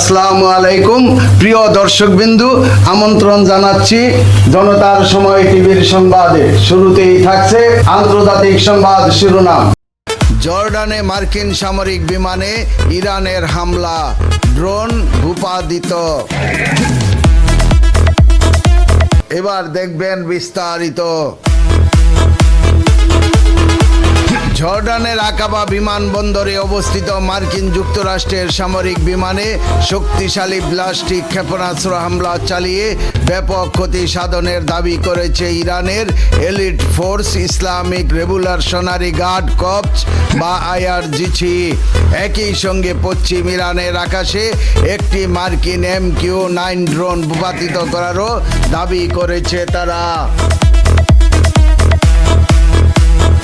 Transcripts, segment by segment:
আসসালামু আলাইকুম প্রিয় দর্শকবিন্দু, আমন্ত্রণ জানাচ্ছি জনতার সময় টিভির সংবাদে। শুরুতেই থাকছে আন্তর্জাতিক সংবাদ শিরোনাম। জর্ডানে মার্কিন সামরিক বিমানে ইরানের হামলা, ড্রোন ভূপাতিত। এবার দেখবেন বিস্তারিত। জর্ডানের আকাবা বিমানবন্দরে অবস্থিত মার্কিন যুক্তরাষ্ট্রের সামরিক বিমানে শক্তিশালী ব্যালিস্টিক ক্ষেপণাস্ত্র হামলা চালিয়ে ব্যাপক ক্ষতি সাধনের দাবি করেছে ইরানের elite force Islamic revolutionary guard corps বা আইআরজিসি। একই সঙ্গে পশ্চিম ইরানের আকাশে একটি মার্কিন MQ-9 ড্রোন ভূপাতিত করারও দাবি করেছে তারা।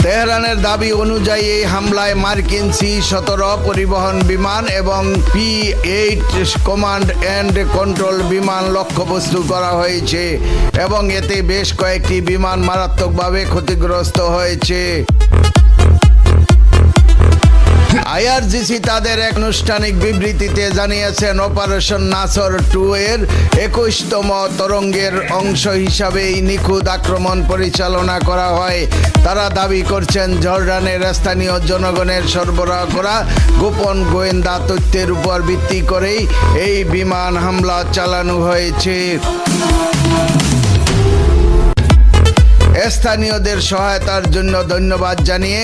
তেহরানের দাবি অনুযায়ী এই হামলায় মার্কিন C-17 পরিবহন বিমান এবং P-8 কমান্ড অ্যান্ড কন্ট্রোল বিমান লক্ষ্যবস্তু করা হয়েছে এবং এতে বেশ কয়েকটি বিমান মারাত্মকভাবে ক্ষতিগ্রস্ত হয়েছে। আইআরজিসি তাদের এক আনুষ্ঠানিক বিবৃতিতে জানিয়েছেন, অপারেশন নাসর 2 এর 21তম তরঙ্গের অংশ হিসাবে এই নিখুঁত আক্রমণ পরিচালনা করা হয়। তারা দাবি করছেন, জর্ডানের স্থানীয় জনগণের সরবরাহ করা গোপন গোয়েন্দা তথ্যের উপর ভিত্তি করেই এই বিমান হামলা চালানো হয়েছে। স্থানীয়দের সহায়তার জন্য ধন্যবাদ জানিয়ে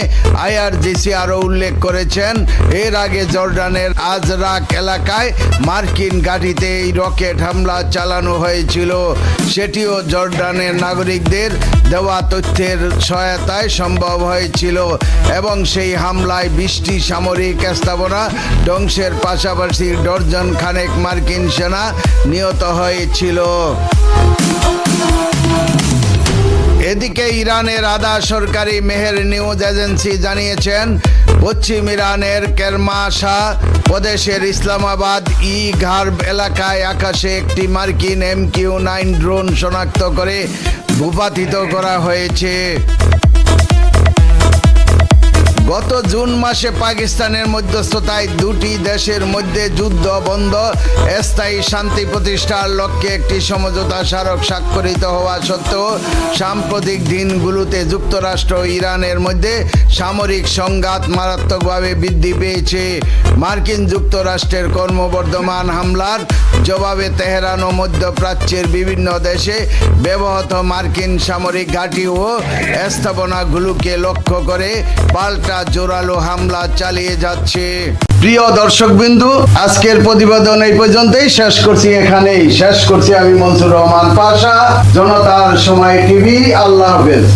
আইআরজিসি আরও উল্লেখ করেছেন, এর আগে জর্ডানের আজরাক এলাকায় মার্কিন ঘাঁটিতে এই রকেট হামলা চালানো হয়েছিল। সেটিও জর্ডানের নাগরিকদের দেওয়া তথ্যের সহায়তায় সম্ভব হয়েছিল এবং সেই হামলায় 20টি সামরিক স্থাপনা ধ্বংসের পাশাপাশি ডজন খানেক মার্কিন সেনা নিহত হয়েছিল। এদিকে ইরানের আধা সরকারি মেহের নিউজ এজেন্সি জানিয়েছেন, পশ্চিম ইরানের কেরমানশাহ প্রদেশের ইসলামাবাদ ঘার্ব এলাকায় আকাশে একটি মার্কিন MQ-9 ড্রোন শনাক্ত করে ভূপাতিত করা হয়েছে। গত জুন মাসে পাকিস্তানের মধ্যস্থতায় দুটি দেশের মধ্যে যুদ্ধ বন্ধ স্থায়ী শান্তি প্রতিষ্ঠার লক্ষ্যে একটি সমঝোতা স্মারক স্বাক্ষরিত হওয়া সত্ত্বেও সাম্প্রতিক দিনগুলোতে যুক্তরাষ্ট্র ও ইরানের মধ্যে সামরিক সংঘাত মারাত্মকভাবে বৃদ্ধি পেয়েছে। মার্কিন যুক্তরাষ্ট্রের ক্রমবর্ধমান হামলার জবাবে তেহরান ও মধ্যপ্রাচ্যের বিভিন্ন দেশে ব্যবহৃত মার্কিন সামরিক ঘাঁটি ও স্থাপনাগুলোকে লক্ষ্য করে পাল্টা জোরালো হামলা চালিয়ে যাচ্ছে। প্রিয় দর্শকবিন্দু, আজকের প্রতিবেদন এই পর্যন্তই শেষ করছি। আমি মনসুর রহমান পাশা, জনতার সময় টিভি। আল্লাহ হাফেজ।